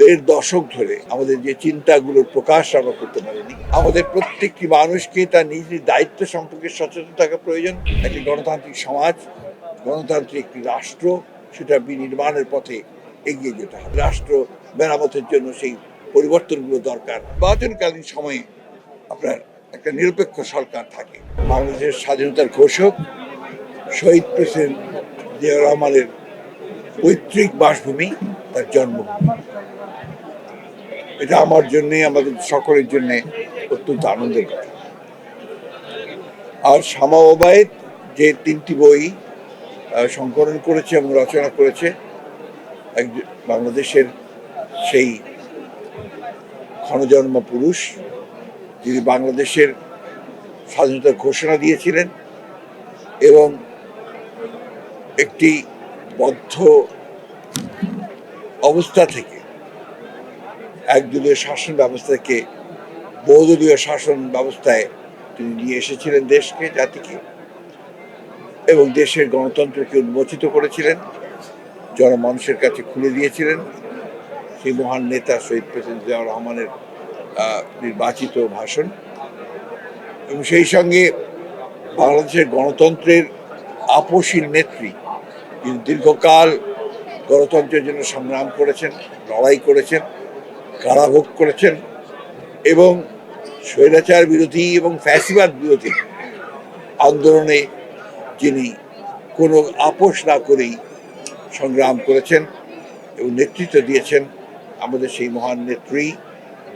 দেড় দশক ধরে আমাদের যে চিন্তাগুলোর প্রকাশ আমরা করতে পারিনি। আমাদের প্রত্যেকটি মানুষকে তার নিজ নিজ দায়িত্ব সম্পর্কে সচেতন থাকা প্রয়োজন। একটি গণতান্ত্রিক সমাজ, গণতান্ত্রিক একটি রাষ্ট্র, সেটা বিনির্মাণের পথে এগিয়ে যেতে হবে। রাষ্ট্র মেরামতের জন্য সেই পরিবর্তনগুলো দরকার। নির্বাচনকালীন সময়ে আপনার একটা নিরপেক্ষ সরকার থাকে। বাংলাদেশের স্বাধীনতার ঘোষক শহীদ প্রেসিডেন্ট জিয়াউর রহমানের পৈতৃক বাসভূমি, তার জন্মভূমি। এটা আমার জন্যে, আমাদের সকলের জন্য অত্যন্ত আনন্দের কথা। আর শামা ওবায়েদ যে 3টি বই সংকলন করেছে এবং রচনা করেছে, বাংলাদেশের সেই ক্ষণজন্ম পুরুষ, যিনি বাংলাদেশের স্বাধীনতার ঘোষণা দিয়েছিলেন এবং একটি বদ্ধ অবস্থা থেকে একদলীয় শাসন ব্যবস্থা থেকে বহুদলীয় শাসন ব্যবস্থায় তিনি নিয়ে এসেছিলেন দেশকে, জাতিকে, এবং দেশের গণতন্ত্রকে উন্মোচিত করেছিলেন, জনমানুষের কাছে খুলে দিয়েছিলেন। সেই মহান নেতা শহীদ প্রেসিডেন্ট জিয়াউর রহমানের নির্বাচিত ভাষণ, এবং সেই সঙ্গে বাংলাদেশের গণতন্ত্রের আপসীর নেত্রী, যিনি দীর্ঘকাল গণতন্ত্রের জন্য সংগ্রাম করেছেন, লড়াই করেছেন, কারাভোগ করেছেন, এবং স্বৈরাচার বিরোধী এবং ফ্যাসিবাদ বিরোধী আন্দোলনে যিনি কোনো আপোষ না করেই সংগ্রাম করেছেন এবং নেতৃত্ব দিয়েছেন, আমাদের সেই মহান নেত্রী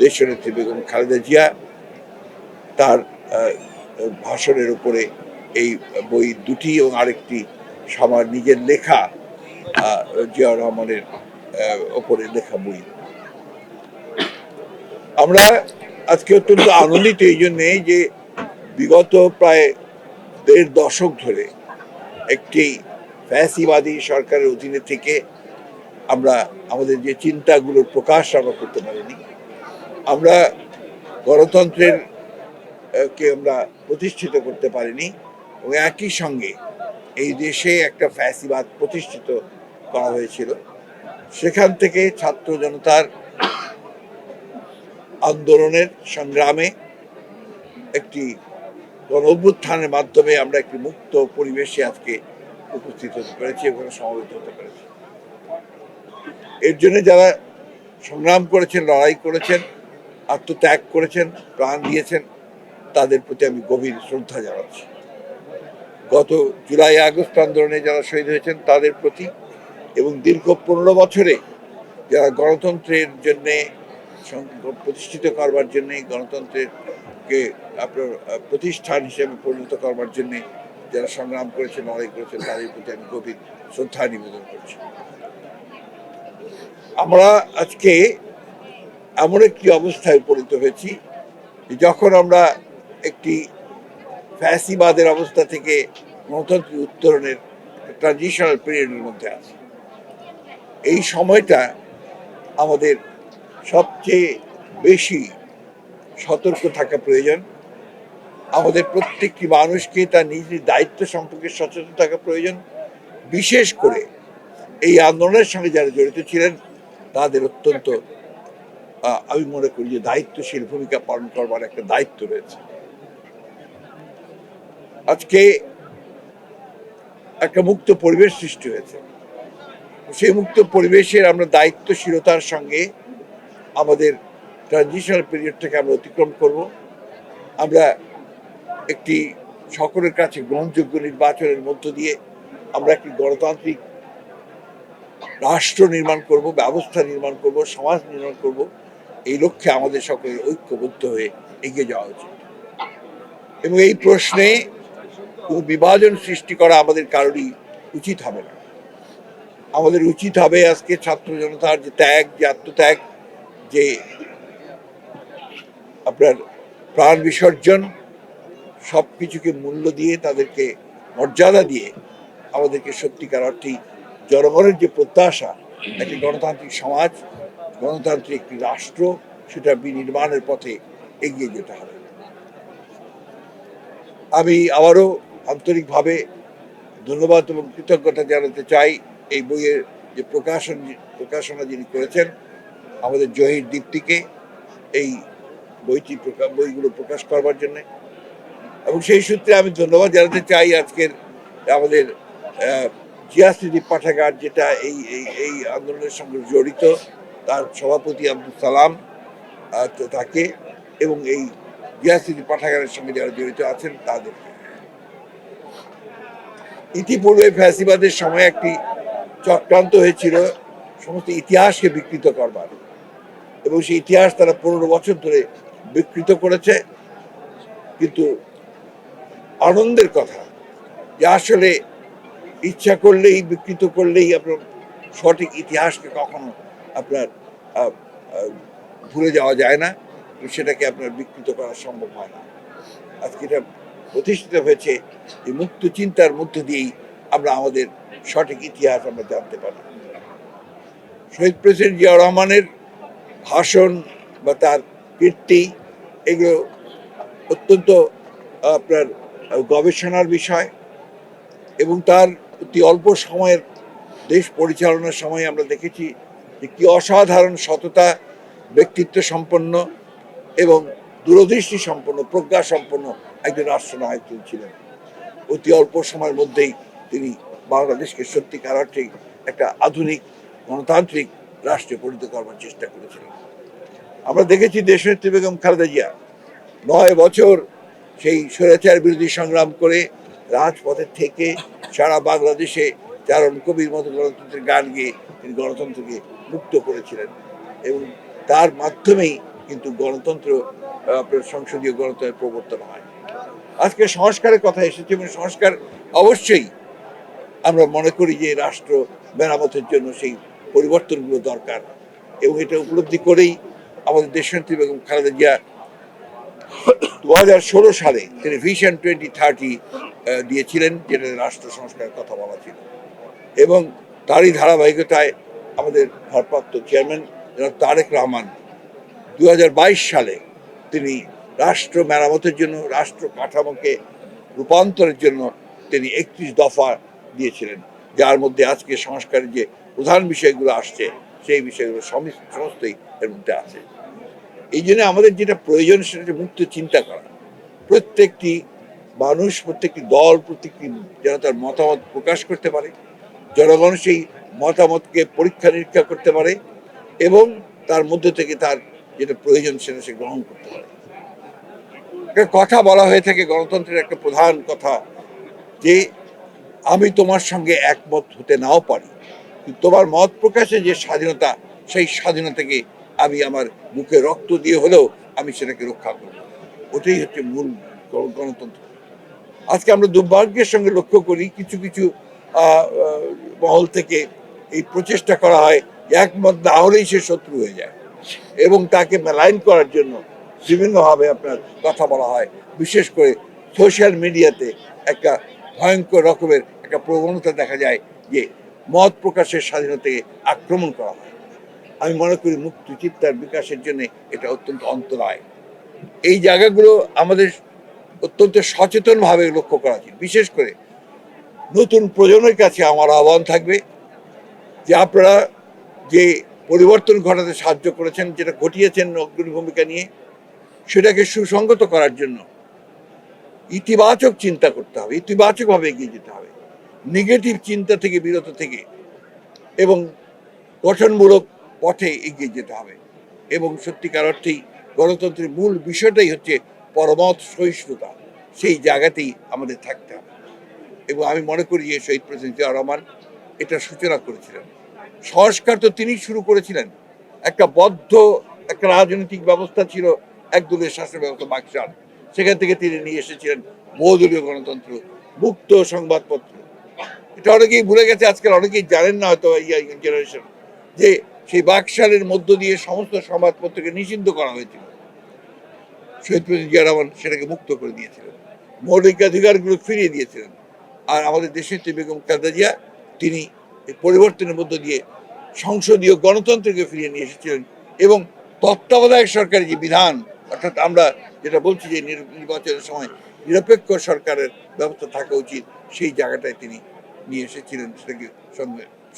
দেশনেত্রী বেগম খালেদা জিয়া। তার ভাষণের উপরে এই বই দুটি এবং আরেকটি আমার নিজের লেখা, জিয়াউর রহমানের ওপরে লেখা বই। আমরা আজকে অত্যন্ত আনন্দিত এই জন্যে যে বিগত প্রায় দেড় দশক ধরে একটি ফ্যাসিবাদী সরকারের অধীনে থেকে আমরা আমাদের যে চিন্তাগুলোর প্রকাশ আমরা করতে পারিনি। আমরা গণতন্ত্রের কে আমরা প্রতিষ্ঠিত করতে পারিনি, এবং একই সঙ্গে এই দেশে একটা ফ্যাসিবাদ প্রতিষ্ঠিত করা হয়েছিল। সেখান থেকে ছাত্র জনতার আন্দোলনের সংগ্রামে একটি গণ অভ্যুত্থানের মাধ্যমে আমরা একটি মুক্ত পরিবেশে আজকে উপস্থিত হতে পেরেছি এবং সমবেত হতে পেরেছি। এর জন্য যারা সংগ্রাম করেছেন, লড়াই করেছেন, আত্মত্যাগ করেছেন, প্রাণ দিয়েছেন, তাদের প্রতি আমি গভীর শ্রদ্ধা জানাচ্ছি। গত জুলাই আগস্ট আন্দোলনে যারা শহীদ হয়েছেন তাদের প্রতি, এবং দীর্ঘ 15 বছরে যারা গণতন্ত্রের জন্যে প্রতিষ্ঠিত করবার জন্যে, গণতন্ত্রকে আপনার প্রতিষ্ঠান হিসেবে পরিণত করবার জন্যে যারা সংগ্রাম করেছেন, লড়াই করেছেন, তাদের প্রতি আমি গভীর শ্রদ্ধা নিবেদন করছি। আমরা আজকে এমন একটি অবস্থায় উপনীত হয়েছি যখন আমরা একটি ফ্যাসিবাদের অবস্থা থেকে গণতন্ত্রের উত্তরণের ট্রানজিশনাল পিরিয়ডের মধ্যে আছি। এই সময়টা আমাদের সবচেয়ে বেশি সতর্ক থাকা প্রয়োজন। আমাদের প্রত্যেকটি মানুষকে তার নিজ নিজ দায়িত্ব সম্পর্কে সচেতন থাকা প্রয়োজন। বিশেষ করে এই আন্দোলনের সঙ্গে যারা জড়িত ছিলেন তাদের অত্যন্ত আমি মনে করি যে দায়িত্বশীল ভূমিকা পালন করবার একটা দায়িত্ব রয়েছে। আজকে একটা মুক্ত পরিবেশ সৃষ্টি হয়েছে। সেই মুক্ত পরিবেশের আমরা দায়িত্বশীলতার সঙ্গে আমাদের ট্রানজিশনাল পিরিয়ডটাকে আমরা অতিক্রম করব। আমরা একটি সকলের কাছে গ্রহণযোগ্য নির্বাচনের মধ্য দিয়ে আমরা একটি গণতান্ত্রিক রাষ্ট্র নির্মাণ করব, ব্যবস্থা নির্মাণ করব, সমাজ নির্মাণ করব। এই লক্ষ্যে আমাদের সকলের ঐক্যবদ্ধ হয়ে এগিয়ে যাওয়া উচিত, এবং এই প্রশ্নে কোনো বিভাজন সৃষ্টি করা আমাদের কারোরই উচিত হবে না। আমাদের উচিত হবে আজকে ছাত্র জনতার যে ত্যাগ, যে আত্মত্যাগ, যে আপনার প্রাণ বিসর্জন, সব কিছুকে মূল্য দিয়ে, তাদেরকে মর্যাদা দিয়ে আমাদেরকে সত্যিকার অর্থেই জনগণের যে প্রত্যাশা, একটি গণতান্ত্রিক সমাজ, গণতান্ত্রিক একটি রাষ্ট্র, সেটা বিনির্মাণের পথে এগিয়ে যেতে হবে। আমি আবারও আন্তরিকভাবে ধন্যবাদ এবং কৃতজ্ঞতা জানাতে চাই এই বইয়ের যে প্রকাশনা যিনি করেছেন, আমাদের জহির দীপ্তিকে এই বইগুলো প্রকাশ করবার জন্য। এবং সেই সূত্রে আমি ধন্যবাদ জানাতে চাই আজকের আমাদের জিয়া স্মৃতি পাঠাগার, যেটা এই এই এই আন্দোলনের সঙ্গে জড়িত, তার সভাপতি আব্দুল সালাম তাকে, এবং এই জিয়া স্মৃতি পাঠাগারের সঙ্গে যারা জড়িত আছেন তাদের। ইতিপূর্বে ফ্যাসিবাদের সময় একটি চক্রান্ত হয়েছিল সমস্ত ইতিহাসকে বিকৃত করবার, এবং সেই ইতিহাস তারা 15 বছর ধরে বিকৃত করেছে। কিন্তু আনন্দের কথা যে আসলে ইচ্ছা করলেই, বিকৃত করলেই আপনার সঠিক ইতিহাসকে কখনো আপনার ভুলে যাওয়া যায় না, সেটাকে আপনার বিকৃত করা সম্ভব হয় না। আজকে এটা প্রতিষ্ঠিত হয়েছে এই মুক্ত চিন্তার মধ্য দিয়েই আমরা আমাদের সঠিক ইতিহাস আমরা জানতে পারি। শহীদ প্রেসিডেন্ট জিয়াউর রহমানের ভাষণ বা তার কীর্তি, এগুলো অত্যন্ত আপনার গবেষণার বিষয়, এবং তার অতি অল্প সময়ের দেশ পরিচালনার সময় আমরা দেখেছি যে কি অসাধারণ সততা, ব্যক্তিত্ব সম্পন্ন এবং দূরদৃষ্টি সম্পন্ন, প্রজ্ঞা সম্পন্ন একজন রাষ্ট্রনায়ক ছিলেন। অতি অল্প সময়ের মধ্যেই তিনি বাংলাদেশকে সত্যিকার অর্থে একটা আধুনিক গণতান্ত্রিক রাষ্ট্রে পরিণত করবার চেষ্টা করেছিলেন। আমরা দেখেছি দেশনেত্রী বেগম খালেদা জিয়া 9 বছর সেই স্বৈরাচার বিরোধী সংগ্রাম করে রাজপথে থেকে সারা বাংলাদেশে চারণ কবির মতো গণতন্ত্রের গান গেয়ে তিনি গণতন্ত্রকে মুক্ত করেছিলেন, এবং তার মাধ্যমেই কিন্তু গণতন্ত্র, আপনার সংসদীয় গণতন্ত্রের প্রবর্তন হয়। আজকে সংস্কারের কথা এসেছে, এবং সংস্কার অবশ্যই আমরা মনে করি যে রাষ্ট্র মেরামতের জন্য সেই পরিবর্তনগুলো দরকার, এবং এটা উপলব্ধি করেই আমাদের দেশনেত্রী বেগম খালেদা জিয়া 2016 সালে তিনি ভিশন 2030 দিয়েছিলেন, যেটা রাষ্ট্র সংস্কারের কথা বলা ছিল, এবং তারই ধারাবাহিকতায় আমাদের ভারপ্রাপ্ত চেয়ারম্যান তারেক রহমান 2022 সালে তিনি রাষ্ট্র মেরামতের জন্য, রাষ্ট্র কাঠামোকে রূপান্তরের জন্য তিনি 31 দফা দিয়েছিলেন, যার মধ্যে আজকে সংস্কারের যে প্রধান বিষয়গুলো আসছে সেই বিষয়গুলো সমস্তই এর মধ্যে আছে। এই জন্য আমাদের যেটা প্রয়োজন সেটা হচ্ছে মুক্ত চিন্তা করা। প্রত্যেকটি মানুষ, প্রত্যেকটি দল, প্রত্যেকটি যেন তার মতামত প্রকাশ করতে পারে, জনগণ সেই মতামতকে পরীক্ষা নিরীক্ষা করতে পারে, এবং তার মধ্য থেকে তার যেটা প্রয়োজন সেটা সে গ্রহণ করতে পারে। একটা কথা বলা হয়ে থাকে গণতন্ত্রের একটা প্রধান কথা, যে আমি তোমার সঙ্গে একমত হতে নাও পারি, কিন্তু তোমার মত প্রকাশে যে স্বাধীনতা, সেই স্বাধীনতাকে আমি আমার বুকে রক্ত দিয়ে হলেও আমি সেটাকে রক্ষা করব। ওটাই হচ্ছে মূল গণতন্ত্র। আজকে আমরা দুর্ভাগ্যের সঙ্গে লক্ষ্য করি কিছু কিছু মহল থেকে এই প্রচেষ্টা করা হয় একমত না হলেই সে শত্রু হয়ে যায়, এবং তাকে মেলাইন করার জন্য বিভিন্নভাবে আপনার কথা বলা হয়। বিশেষ করে সোশ্যাল মিডিয়াতে একটা ভয়ঙ্কর রকমের একটা প্রবণতা দেখা যায় যে মত প্রকাশের স্বাধীনতাকে আক্রমণ করা হয়। আমি মনে করি মুক্ত চিন্তার বিকাশের জন্য এটা অত্যন্ত অন্তরায়। এই জায়গাগুলো আমাদের অত্যন্ত সচেতনভাবে লক্ষ্য করা উচিত। বিশেষ করে নতুন প্রজন্মের কাছে আমার আহ্বান থাকবে যে আপনারা যে পরিবর্তন ঘটাতে সাহায্য করেছেন, যেটা ঘটিয়েছেন অগ্রণী ভূমিকা নিয়ে, সেটাকে সুসংগত করার জন্য ইতিবাচক চিন্তা করতে হবে, ইতিবাচকভাবে এগিয়ে যেতে হবে, নেগেটিভ চিন্তা থেকে বিরত থেকে, এবং গঠনমূলক পথে এগিয়ে যেতে হবে। এবং সত্যিকার অর্থেই গণতন্ত্রের মূল বিষয়টাই হচ্ছে পরমত সহিষ্ণুতা, সেই জায়গাতেই আমাদের থাকতে হবে। এবং আমি মনে করি যে শহীদ প্রেসিডেন্ট জিয়াউর রহমান এটা সূচনা করেছিলেন। সংস্কার তো তিনি শুরু করেছিলেন। একটা বদ্ধ একটা রাজনৈতিক ব্যবস্থা ছিল, একদলীয় শাসন ব্যবস্থা, বাকশাল, সেখান থেকে তিনি নিয়ে এসেছিলেন বহুদলীয় গণতন্ত্র, মুক্ত সংবাদপত্র। এটা অনেকেই ভুলে গেছে, আজকাল অনেকেই জানেন না হয়তো ইয়াং জেনারেশন, যে সেই বাকশালের মধ্য দিয়ে সমস্ত সংবাদপত্রকে নিষিদ্ধ করা হয়েছিল। শহীদ প্রেসিডেন্ট জিয়া রহমান সেটাকে মুক্ত করে দিয়েছিলেন, মৌলিকাধিকারগুলো ফিরিয়ে দিয়েছিলেন। আর আমাদের দেশের বেগম খালেদা জিয়া তিনি পরিবর্তনের মধ্য দিয়ে সংসদীয় গণতন্ত্রকে ফিরিয়ে নিয়ে এসেছিলেন, এবং তত্ত্বাবধায়ক সরকারের যে বিধান, অর্থাৎ আমরা যেটা বলছি যে নির্বাচনের সময় নিরপেক্ষ সরকারের ব্যবস্থা থাকা উচিত, সেই জায়গাটায় তিনি নিয়ে এসেছিলেন, সেটাকে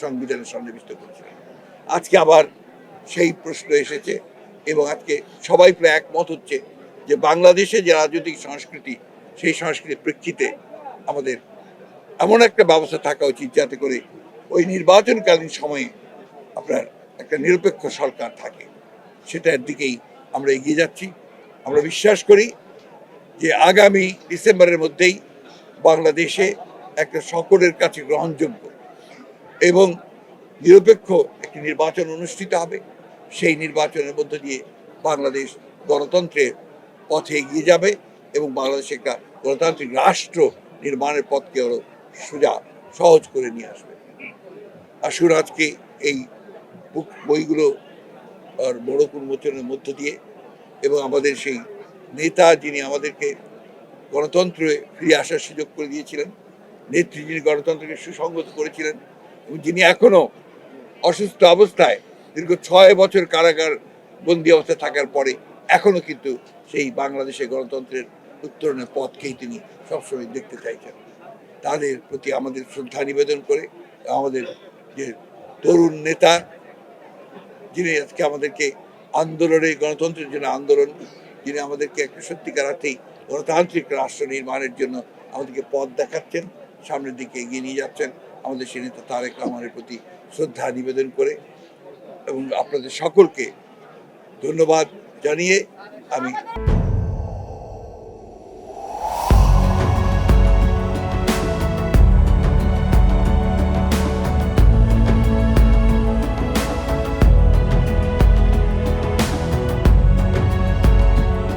সংবিধানের সন্নিবিষ্ট করেছিলেন। আজকে আবার সেই প্রশ্ন এসেছে এবং আজকে সবাই প্রায় একমত হচ্ছে যে বাংলাদেশে যে রাজনৈতিক সংস্কৃতি, সেই সংস্কৃতির প্রেক্ষিতে আমাদের এমন একটা ব্যবস্থা থাকা উচিত যাতে করে ওই নির্বাচনকালীন সময়ে আপনার একটা নিরপেক্ষ সরকার থাকে। সেটার দিকেই আমরা এগিয়ে যাচ্ছি। আমরা বিশ্বাস করি যে আগামী ডিসেম্বরের মধ্যেই বাংলাদেশে একটা সকলের কাছে গ্রহণযোগ্য এবং নিরপেক্ষ একটি নির্বাচন অনুষ্ঠিত হবে। সেই নির্বাচনের মধ্য দিয়ে বাংলাদেশ গণতন্ত্রের পথে এগিয়ে যাবে এবং বাংলাদেশে একটা গণতান্ত্রিক রাষ্ট্র নির্মাণের পথকে আরো সোজা সহজ করে নিয়ে আসবে। আসুন আজকে এই বইগুলো আর বড় উন্মোচনের মধ্য দিয়ে এবং আমাদের সেই নেতা যিনি আমাদেরকে গণতন্ত্রে ফিরে আসার সুযোগ করে দিয়েছিলেন, নেত্রী যিনি গণতন্ত্রকে সুসংগত করেছিলেন এবং যিনি এখনো অসুস্থ অবস্থায় দীর্ঘ 6 বছর কারাগার বন্দী অবস্থায় থাকার পরে এখনো কিন্তু সেই বাংলাদেশের গণতন্ত্রের উত্তরণের পথকেই তিনি সবসময় দেখতে চাইছেন। তাদের প্রতি আমাদের শ্রদ্ধা নিবেদন করে আমাদের যে তরুণ নেতা যিনি আজকে আমাদেরকে আন্দোলনে গণতন্ত্রের জন্য আন্দোলন, যিনি আমাদেরকে একটা সত্যিকার অর্থেই গণতান্ত্রিক রাষ্ট্র নির্মাণের জন্য আমাদেরকে পথ দেখাচ্ছেন, সামনের দিকে এগিয়ে নিয়ে যাচ্ছেন, আমাদের সেই নেতা তারেক রহমানের প্রতি শ্রদ্ধা নিবেদন করে এবং আপনাদের সকলকে ধন্যবাদ জানিয়ে আমি